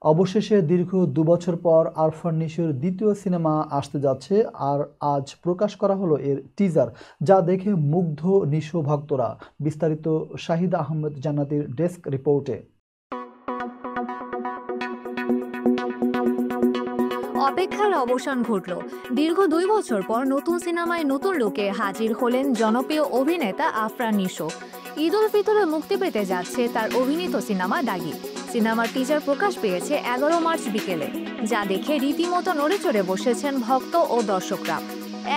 অবশেষে দীর্ঘ ২ বছর পর আরফান নিশোর দ্বিতীয় সিনেমা আসতে যাচ্ছে, আর আজ প্রকাশ করা হলো এর টিজার, যা দেখে মুগ্ধ নিশো ভক্তরা। বিস্তারিত শাহিদ আহমেদ জান্নাতীর ডেস্ক রিপোর্টে। অপেক্ষার অবসান ঘটল। দীর্ঘ ২ বছর পর নতুন সিনেমায় নতুন লুকে হাজির হলেন জনপ্রিয় অভিনেতা আরফান নিশো। ঈদ উল ফিতরে মুক্তি পেতে যাচ্ছে তার অভিনীত সিনেমা দাগি। সিনেমার টিজার প্রকাশ পেয়েছে ১১ মার্চ বিকেলে, যা দেখে রীতিমতো নড়ে চড়ে বসেছেন ভক্ত ও দর্শকরা।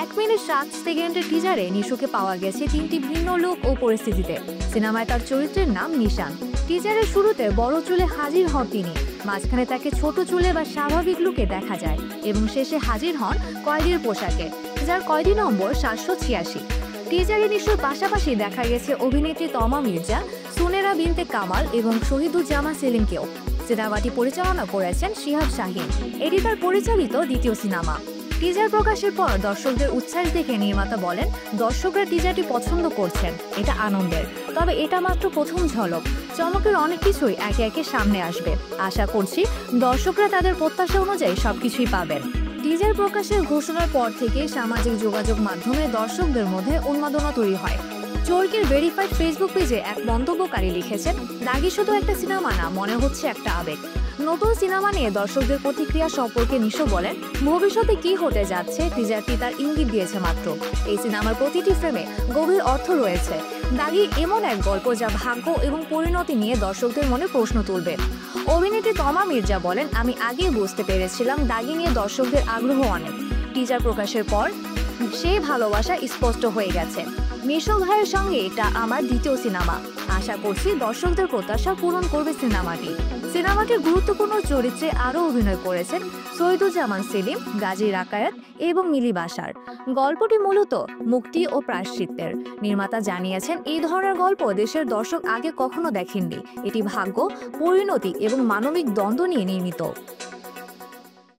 ১ মিনিট ৭ সেকেন্ডের টিজারে নিশোকে পাওয়া গেছে ৩টি ভিন্ন লুক ও পরিস্থিতিতে। সিনেমায় তার চরিত্রের নাম নিশান। টিজারের শুরুতে বড় চুলে হাজির হন তিনি, মাঝখানে তাকে ছোট চুলে বা স্বাভাবিক লুকে দেখা যায় এবং শেষে হাজির হন কয়েদির পোশাকে, যার কয়েদি নম্বর ৭৮৬। টিজারে নিশোর পাশাপাশি দেখা গেছে অভিনেত্রী তমা মির্জা, সুনেরা বিনতে কামাল এবং শহীদুজ্জামান সেলিমকেও। সিনেমাটি পরিচালনা করেছেন শিহাব শাহীন। এটি তার পরিচালিত দ্বিতীয় সিনেমা। টিজার প্রকাশের পর দর্শকদের উচ্ছ্বাস দেখে নির্মাতা বলেন, দর্শকরা টিজারটি পছন্দ করছেন, এটা আনন্দের। তবে এটা মাত্র প্রথম ঝলক, চমকের অনেক কিছুই একে একে সামনে আসবে। আশা করছি দর্শকরা তাদের প্রত্যাশা অনুযায়ী সবকিছুই পাবেন। টিজার প্রকাশের ঘোষণার পর থেকে সামাজিক যোগাযোগ মাধ্যমে দর্শকদের মধ্যে উন্মাদনা তৈরি হয়। চরকির ভেরিফাইড ফেসবুক পেজে এক মন্তব্যকারী লিখেছেন, দাগি শুধু একটা সিনেমা না, মনে হচ্ছে একটা আবেগ। নতুন সিনেমা নিয়ে দর্শকদের প্রতিক্রিয়া সম্পর্কে নিশো বলেন, ভবিষ্যতে কি হতে যাচ্ছে টিজারটি তার ইঙ্গিত দিয়েছে মাত্র। এই সিনেমার প্রতিটি ফ্রেমে গভীর অর্থ রয়েছে। দাগি এমন এক গল্প যা ভাগ্য এবং পরিণতি নিয়ে দর্শকদের মনে প্রশ্ন তুলবে। অভিনেত্রী তমা মির্জা বলেন, আমি আগেই বুঝতে পেরেছিলাম দাগি নিয়ে দর্শকদের আগ্রহ অনেক। টিজার প্রকাশের পর সেই ভালোবাসা স্পষ্ট হয়ে গেছে। নিশো ভাইয়ের সঙ্গে এটা আমার দ্বিতীয় সিনেমা। আশা করছি দর্শকদের প্রত্যাশা পূরণ করবে সিনেমাটি। সিনেমাটির গুরুত্বপূর্ণ চরিত্রে আরও অভিনয় করেছেন শহীদুজ্জামান সেলিম, গাজী রাকায়াত এবং মিলি বাশার। গল্পটি মূলত মুক্তি ও প্রায়শ্চিত্তের। নির্মাতা জানিয়েছেন, এই ধরনের গল্প দেশের দর্শক আগে কখনো দেখেননি। এটি ভাগ্য, পরিণতি এবং মানবিক দ্বন্দ্ব নিয়ে নির্মিত।